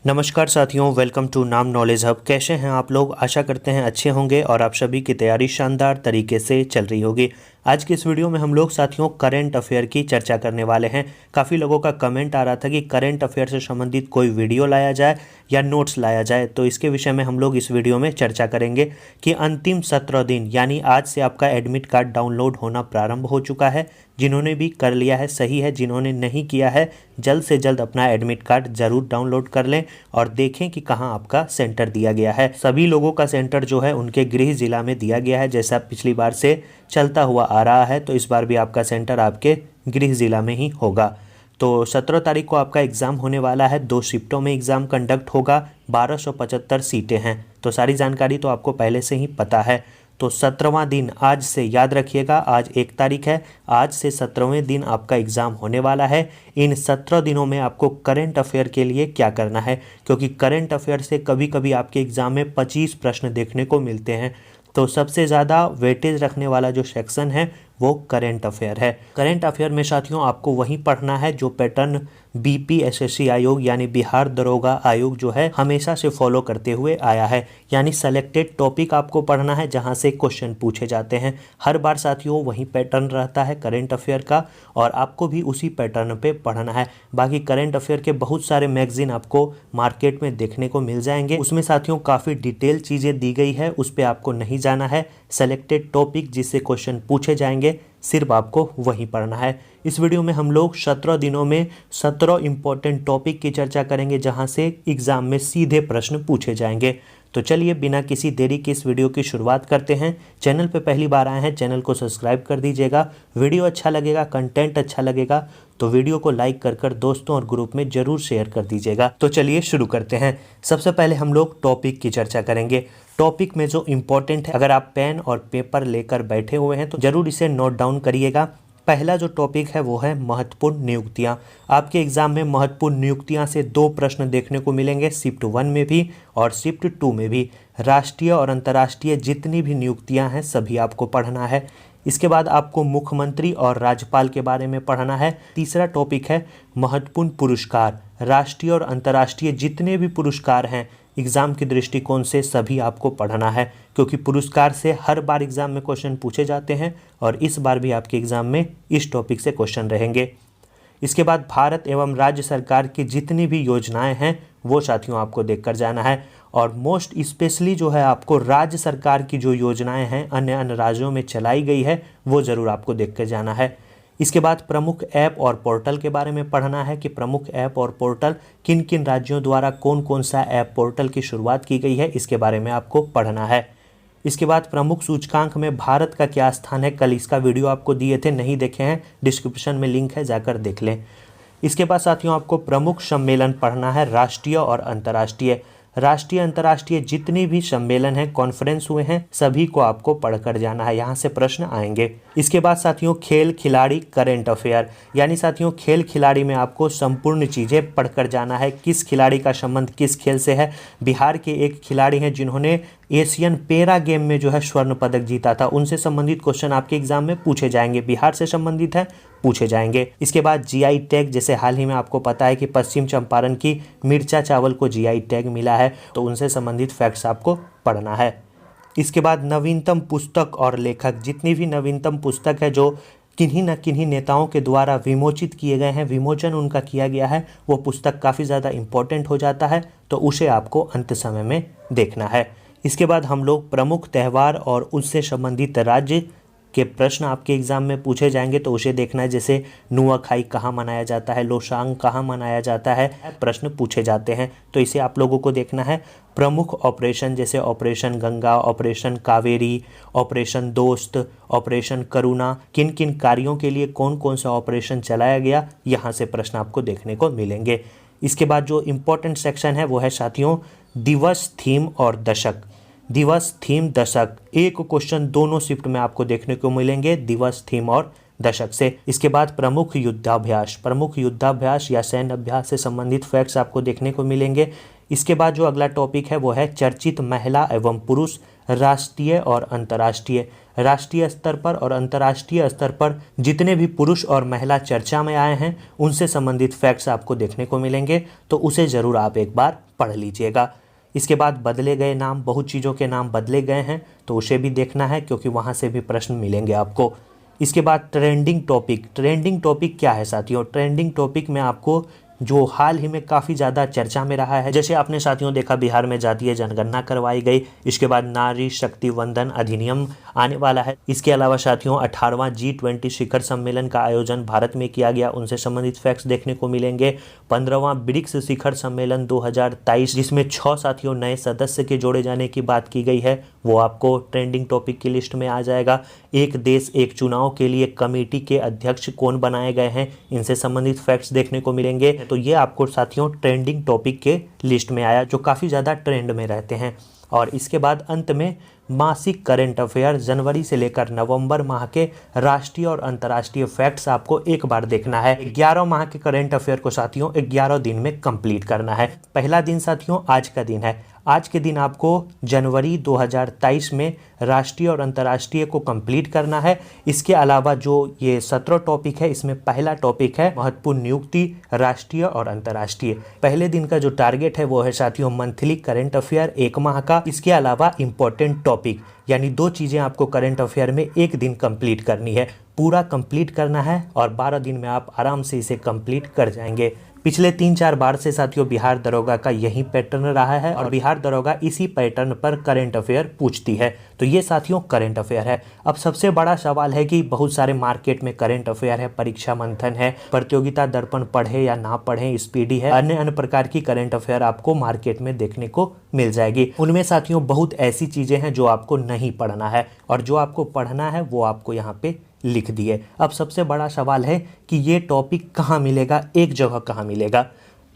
नमस्कार साथियों, welcome to नाम नॉलेज हब। कैसे हैं आप लोग? आशा करते हैं अच्छे होंगे और आप सभी की तैयारी शानदार तरीके से चल रही होगी। आज की इस वीडियो में हम लोग साथियों करंट अफेयर की चर्चा करने वाले हैं। काफ़ी लोगों का कमेंट आ रहा था कि करंट अफेयर से संबंधित कोई वीडियो लाया जाए या नोट्स लाया जाए, तो इसके विषय में हम लोग इस वीडियो में चर्चा करेंगे कि अंतिम 17 दिन यानी आज से आपका एडमिट कार्ड डाउनलोड होना प्रारंभ हो चुका है। जिन्होंने भी कर लिया है सही है, जिन्होंने नहीं किया है जल्द से जल्द अपना एडमिट कार्ड ज़रूर डाउनलोड कर लें और देखें कि कहां आपका सेंटर दिया गया है। सभी लोगों का सेंटर जो है उनके गृह जिला में दिया गया है, जैसा पिछली बार से चलता हुआ आ रहा है। तो इस बार भी आपका सेंटर आपके गृह जिला में ही होगा। तो 17 तारीख को आपका एग्ज़ाम होने वाला है। 2 शिफ्टों में एग्ज़ाम कंडक्ट होगा। 1275 सीटें हैं। तो सारी जानकारी तो आपको पहले से ही पता है। तो 17वां दिन आज से याद रखिएगा, आज 1 तारीख है। आज से 17वें दिन आपका एग्ज़ाम होने वाला है। इन 17 दिनों में आपको करंट अफेयर के लिए क्या करना है, क्योंकि करंट अफेयर से कभी कभी आपके एग्ज़ाम में 25 प्रश्न देखने को मिलते हैं। तो सबसे ज़्यादा वेटेज रखने वाला जो सेक्शन है वो करंट अफेयर है। करंट अफेयर में साथियों आपको वही पढ़ना है जो पैटर्न बीपीएसएससी आयोग यानी बिहार दरोगा आयोग जो है हमेशा से फॉलो करते हुए आया है। यानी सेलेक्टेड टॉपिक आपको पढ़ना है जहां से क्वेश्चन पूछे जाते हैं। हर बार साथियों वही पैटर्न रहता है करंट अफेयर का और आपको भी उसी पैटर्न पे पढ़ना है। बाकी करंट अफेयर के बहुत सारे मैगजीन आपको मार्केट में देखने को मिल जाएंगे। उसमें साथियों काफ़ी डिटेल चीज़ें दी गई है, उस पर आपको नहीं जाना है। सेलेक्टेड टॉपिक जिससे क्वेश्चन पूछे जाएंगे सिर्फ आपको वही पढ़ना है। इस वीडियो में हम लोग 17 दिनों में 17 इंपॉर्टेंट टॉपिक की चर्चा करेंगे जहां से एग्जाम में सीधे प्रश्न पूछे जाएंगे। तो चलिए बिना किसी देरी के इस वीडियो की शुरुआत करते हैं। चैनल पे पहली बार आए हैं, चैनल को सब्सक्राइब कर दीजिएगा। वीडियो अच्छा लगेगा, कंटेंट अच्छा लगेगा तो वीडियो को लाइक कर दोस्तों और ग्रुप में ज़रूर शेयर कर दीजिएगा। तो चलिए शुरू करते हैं। सबसे पहले हम लोग टॉपिक की चर्चा करेंगे। टॉपिक में जो इम्पोर्टेंट है, अगर आप पेन और पेपर लेकर बैठे हुए हैं तो ज़रूर इसे नोट डाउन करिएगा। पहला जो टॉपिक है वो है महत्वपूर्ण नियुक्तियां। आपके एग्जाम में महत्वपूर्ण नियुक्तियां से 2 प्रश्न देखने को मिलेंगे, शिफ्ट 1 में भी और शिफ्ट 2 में भी। राष्ट्रीय और अंतर्राष्ट्रीय जितनी भी नियुक्तियां हैं सभी आपको पढ़ना है। इसके बाद आपको मुख्यमंत्री और राज्यपाल के बारे में पढ़ना है। तीसरा टॉपिक है महत्वपूर्ण पुरस्कार। राष्ट्रीय और अंतर्राष्ट्रीय जितने भी पुरस्कार हैं एग्ज़ाम के दृष्टिकोण से सभी आपको पढ़ना है, क्योंकि पुरस्कार से हर बार एग्ज़ाम में क्वेश्चन पूछे जाते हैं और इस बार भी आपके एग्ज़ाम में इस टॉपिक से क्वेश्चन रहेंगे। इसके बाद भारत एवं राज्य सरकार की जितनी भी योजनाएं हैं वो साथियों आपको देखकर जाना है। और मोस्ट स्पेशली जो है आपको राज्य सरकार की जो योजनाएं हैं अन्य अन्य राज्यों में चलाई गई है वो ज़रूर आपको देख कर जाना है। इसके बाद प्रमुख ऐप और पोर्टल के बारे में पढ़ना है कि प्रमुख ऐप और पोर्टल किन किन राज्यों द्वारा कौन कौन सा ऐप पोर्टल की शुरुआत की गई है, इसके बारे में आपको पढ़ना है। इसके बाद प्रमुख सूचकांक में भारत का क्या स्थान है, कल इसका वीडियो आपको दिए थे, नहीं देखे हैं डिस्क्रिप्शन में लिंक है, जाकर देख लें। इसके बाद साथियों आपको प्रमुख सम्मेलन पढ़ना है, राष्ट्रीय और अंतर्राष्ट्रीय। राष्ट्रीय अंतर्राष्ट्रीय जितनी भी सम्मेलन हैं, कॉन्फ्रेंस हुए हैं, सभी को आपको पढ़कर जाना है, यहाँ से प्रश्न आएंगे। इसके बाद साथियों खेल खिलाड़ी करंट अफेयर, यानी साथियों खेल खिलाड़ी में आपको संपूर्ण चीज़ें पढ़कर जाना है। किस खिलाड़ी का संबंध किस खेल से है। बिहार के एक खिलाड़ी हैं जिन्होंने एशियन पैरा गेम में जो है स्वर्ण पदक जीता था, उनसे संबंधित क्वेश्चन आपके एग्जाम में पूछे जाएंगे। बिहार से संबंधित है, पूछे जाएंगे। इसके बाद जीआई टैग, जैसे हाल ही में आपको पता है कि पश्चिम चंपारण की मिर्चा चावल को जीआई टैग मिला है, तो उनसे संबंधित फैक्ट्स आपको पढ़ना है। इसके बाद नवीनतम पुस्तक और लेखक, जितनी भी नवीनतम पुस्तक है जो किन्हीं न किन्हीं नेताओं के द्वारा विमोचित किए गए हैं, विमोचन उनका किया गया है, वो पुस्तक काफ़ी ज़्यादा इम्पोर्टेंट हो जाता है, तो उसे आपको अंत समय में देखना है। इसके बाद हम लोग प्रमुख त्यौहार और उससे संबंधित राज्य के प्रश्न आपके एग्जाम में पूछे जाएंगे, तो उसे देखना है। जैसे नुआखाई कहाँ मनाया जाता है, लोसांग कहाँ मनाया जाता है, प्रश्न पूछे जाते हैं, तो इसे आप लोगों को देखना है। प्रमुख ऑपरेशन जैसे operation Ganga, operation Kaveri, operation दोस्त, ऑपरेशन करुणा, किन किन कार्यों के लिए कौन कौन सा ऑपरेशन चलाया गया, यहाँ से प्रश्न आपको देखने को मिलेंगे। इसके बाद जो इम्पोर्टेंट सेक्शन है वो है साथियों दिवस, थीम और दशक। दिवस, थीम, दशक, एक क्वेश्चन दोनों शिफ्ट में आपको देखने को मिलेंगे, दिवस, थीम और दशक से। इसके बाद प्रमुख युद्धाभ्यास, प्रमुख युद्धाभ्यास या सैन्य अभ्यास से संबंधित फैक्ट्स आपको देखने को मिलेंगे। इसके बाद जो अगला टॉपिक है वो है चर्चित महिला एवं पुरुष राष्ट्रीय और अंतर्राष्ट्रीय। राष्ट्रीय स्तर पर और अंतर्राष्ट्रीय स्तर पर जितने भी पुरुष और महिला चर्चा में आए हैं उनसे संबंधित फैक्ट्स आपको देखने को मिलेंगे, तो उसे ज़रूर आप एक बार पढ़ लीजिएगा। इसके बाद बदले गए नाम, बहुत चीज़ों के नाम बदले गए हैं तो उसे भी देखना है क्योंकि वहाँ से भी प्रश्न मिलेंगे आपको। इसके बाद ट्रेंडिंग टॉपिक। ट्रेंडिंग टॉपिक क्या है साथियों? ट्रेंडिंग टॉपिक में आपको जो हाल ही में काफ़ी ज़्यादा चर्चा में रहा है, जैसे आपने साथियों देखा बिहार में जातीय जनगणना करवाई गई, इसके बाद नारी शक्ति वंदन अधिनियम आने वाला है। इसके अलावा साथियों 18वां G20 शिखर सम्मेलन का आयोजन भारत में किया गया, उनसे संबंधित फैक्ट्स देखने को मिलेंगे। 15वां ब्रिक्स शिखर सम्मेलन 2023 जिसमें 6 साथियों नए सदस्य के जोड़े जाने की बात की गई है, वो आपको ट्रेंडिंग टॉपिक की लिस्ट में आ जाएगा। एक देश एक चुनाव के लिए कमेटी के अध्यक्ष कौन बनाए गए हैं, इनसे संबंधित फैक्ट्स देखने को मिलेंगे। तो ये आपको साथियों ट्रेंडिंग टॉपिक के लिस्ट में आया जो काफ़ी ज़्यादा ट्रेंड में रहते हैं। और इसके बाद अंत में मासिक करंट अफेयर जनवरी से लेकर नवंबर माह के राष्ट्रीय और अंतर्राष्ट्रीय फैक्ट्स आपको एक बार देखना है। 11 माह के करंट अफेयर को साथियों 11 दिन में कंप्लीट करना है। पहला दिन साथियों आज का दिन है। आज के दिन आपको जनवरी 2023 में राष्ट्रीय और अंतर्राष्ट्रीय को कंप्लीट करना है। इसके अलावा जो ये 17 टॉपिक है इसमें पहला टॉपिक है महत्वपूर्ण नियुक्ति राष्ट्रीय और अंतर्राष्ट्रीय। पहले दिन का जो टारगेट है वो है साथियों मंथली करंट अफेयर 1 माह का। इसके अलावा इंपॉर्टेंट टॉपिक यानी 2 चीज़ें आपको करंट अफेयर में एक दिन कंप्लीट करनी है, पूरा कंप्लीट करना है और 12 दिन में आप आराम से इसे कंप्लीट कर जाएंगे। पिछले 3-4 बार से साथियों बिहार दरोगा का यही पैटर्न रहा है और बिहार दरोगा इसी पैटर्न पर करंट अफेयर पूछती है। तो ये साथियों करंट अफेयर है। अब सबसे बड़ा सवाल है कि बहुत सारे मार्केट में करंट अफेयर है, परीक्षा मंथन है, प्रतियोगिता दर्पण पढ़े या ना पढ़े, स्पीडी है, अन्य प्रकार की करंट अफेयर आपको मार्केट में देखने को मिल जाएगी। उनमें साथियों बहुत ऐसी चीज़ें हैं जो आपको नहीं पढ़ना है और जो आपको पढ़ना है वो आपको यहाँ पे लिख दिए। अब सबसे बड़ा सवाल है कि ये टॉपिक कहाँ मिलेगा, एक जगह कहाँ मिलेगा?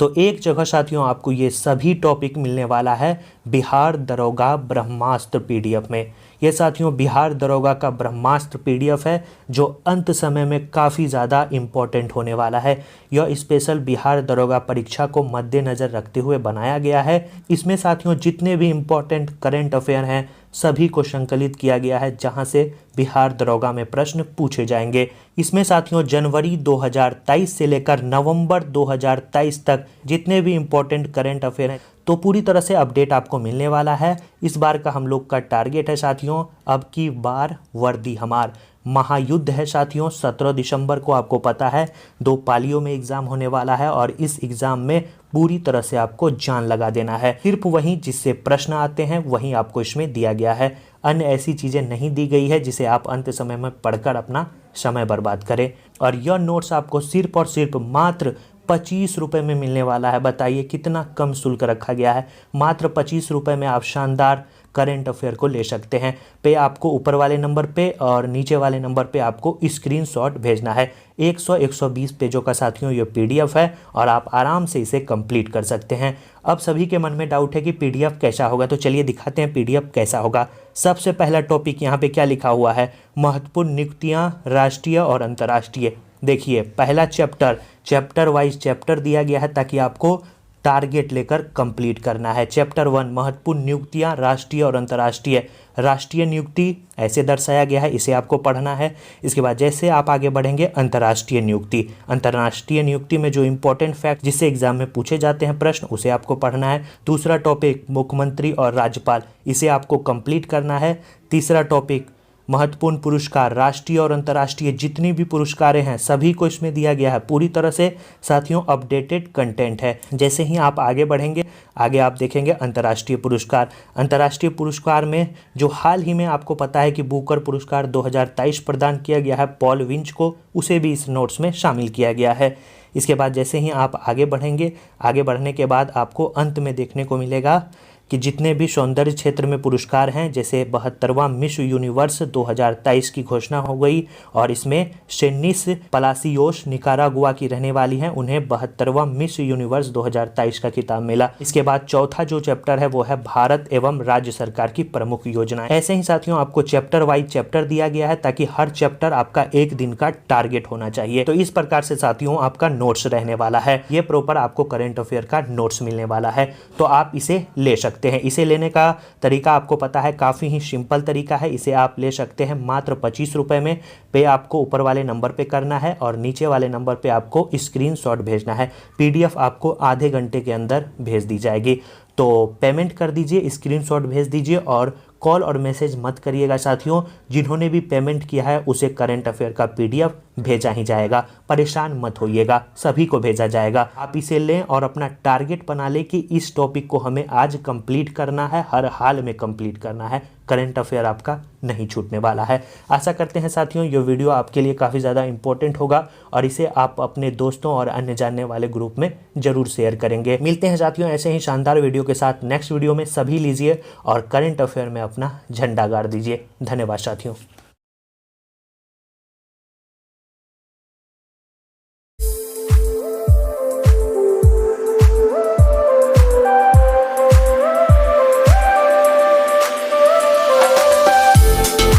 तो एक जगह साथियों आपको ये सभी टॉपिक मिलने वाला है बिहार दरोगा ब्रह्मास्त्र PDF में। ये साथियों बिहार दरोगा का ब्रह्मास्त्र PDF है जो अंत समय में काफ़ी ज़्यादा इम्पोर्टेंट होने वाला है। यह स्पेशल बिहार दरोगा परीक्षा को मद्देनज़र रखते हुए बनाया गया है। इसमें साथियों जितने भी इम्पोर्टेंट करंट अफेयर हैं सभी को संकलित किया गया है जहां से बिहार दरोगा में प्रश्न पूछे जाएंगे। इसमें साथियों जनवरी 2023 से लेकर नवंबर 2023 तक जितने भी इम्पोर्टेंट करंट अफेयर हैं तो पूरी तरह से अपडेट आपको मिलने वाला है। इस बार का हम लोग का टारगेट है साथियों अब की बार वर्दी हमार। महायुद्ध है साथियों 17 दिसंबर को, आपको पता है 2 पालियों में एग्ज़ाम होने वाला है और इस एग्ज़ाम में पूरी तरह से आपको जान लगा देना है। सिर्फ वहीं जिससे प्रश्न आते हैं वहीं आपको इसमें दिया गया है, अन्य ऐसी चीज़ें नहीं दी गई है जिसे आप अंत समय में पढ़कर अपना समय बर्बाद करें। और यह नोट्स आपको सिर्फ और सिर्फ मात्र 25 रुपये में मिलने वाला है। बताइए कितना कम शुल्क रखा गया है। मात्र 25 रुपये में आप शानदार करंट अफेयर को ले सकते हैं। पे आपको ऊपर वाले नंबर पे और नीचे वाले नंबर पे आपको स्क्रीनशॉट भेजना है। 100-120 पेजों का साथियों ये PDF है और आप आराम से इसे कंप्लीट कर सकते हैं। अब सभी के मन में डाउट है कि PDF कैसा होगा, तो चलिए दिखाते हैं PDF कैसा होगा। सबसे पहला टॉपिक यहाँ पे क्या लिखा हुआ है, महत्वपूर्ण नियुक्तियाँ राष्ट्रीय और अंतर्राष्ट्रीय। देखिए पहला चैप्टर वाइज चैप्टर दिया गया है ताकि आपको टारगेट लेकर कंप्लीट करना है। चैप्टर 1 महत्वपूर्ण नियुक्तियां राष्ट्रीय और अंतर्राष्ट्रीय। राष्ट्रीय नियुक्ति ऐसे दर्शाया गया है, इसे आपको पढ़ना है। इसके बाद जैसे आप आगे बढ़ेंगे अंतर्राष्ट्रीय नियुक्ति, अंतर्राष्ट्रीय नियुक्ति में जो इंपॉर्टेंट फैक्ट जिससे एग्जाम में पूछे जाते हैं प्रश्न उसे आपको पढ़ना है। दूसरा टॉपिक मुख्यमंत्री और राज्यपाल, इसे आपको कंप्लीट करना है। तीसरा टॉपिक महत्वपूर्ण पुरस्कार राष्ट्रीय और अंतर्राष्ट्रीय, जितनी भी पुरस्कारें हैं सभी को इसमें दिया गया है। पूरी तरह से साथियों अपडेटेड कंटेंट है। जैसे ही आप आगे बढ़ेंगे आगे आप देखेंगे अंतर्राष्ट्रीय पुरस्कार। अंतर्राष्ट्रीय पुरस्कार में जो हाल ही में आपको पता है कि बुकर पुरस्कार 2023 प्रदान किया गया है पॉल विंच को, उसे भी इस नोट्स में शामिल किया गया है। इसके बाद जैसे ही आप आगे बढ़ेंगे, आगे बढ़ने के बाद आपको अंत में देखने को मिलेगा कि जितने भी सौंदर्य क्षेत्र में पुरस्कार हैं, जैसे 72वां मिस यूनिवर्स 2023 की घोषणा हो गई और इसमें शेनिस पलासियोस निकारागुआ की रहने वाली हैं, उन्हें 72वां मिस यूनिवर्स 2023 का खिताब मिला। इसके बाद चौथा जो चैप्टर है वो है भारत एवं राज्य सरकार की प्रमुख योजना। ऐसे ही साथियों आपको चैप्टर वाइज चैप्टर दिया गया है ताकि हर चैप्टर आपका एक दिन का टारगेट होना चाहिए। तो इस प्रकार से साथियों आपका नोट्स रहने वाला है, ये प्रॉपर आपको करंट अफेयर का नोट्स मिलने वाला है। तो आप इसे ले सकते हैं। इसे लेने का तरीका आपको पता है, काफ़ी ही सिंपल तरीका है। इसे आप ले सकते हैं मात्र 25 रुपये में। पे आपको ऊपर वाले नंबर पे करना है और नीचे वाले नंबर पे आपको स्क्रीनशॉट भेजना है। PDF आपको आधे घंटे के अंदर भेज दी जाएगी। तो पेमेंट कर दीजिए, स्क्रीनशॉट भेज दीजिए और कॉल और मैसेज मत करिएगा साथियों। जिन्होंने भी पेमेंट किया है उसे करंट अफेयर का PDF भेजा ही जाएगा, परेशान मत होइएगा, सभी को भेजा जाएगा। आप इसे लें और अपना टारगेट बना लें कि इस टॉपिक को हमें आज कंप्लीट करना है, हर हाल में कंप्लीट करना है। करंट अफेयर आपका नहीं छूटने वाला है। आशा करते हैं साथियों ये वीडियो आपके लिए काफ़ी ज़्यादा इंपॉर्टेंट होगा और इसे आप अपने दोस्तों और अन्य जानने वाले ग्रुप में जरूर शेयर करेंगे। मिलते हैं साथियों ऐसे ही शानदार वीडियो के साथ नेक्स्ट वीडियो में। सभी लीजिए और करंट अफेयर में अपना झंडा गाड़ दीजिए। धन्यवाद साथियों।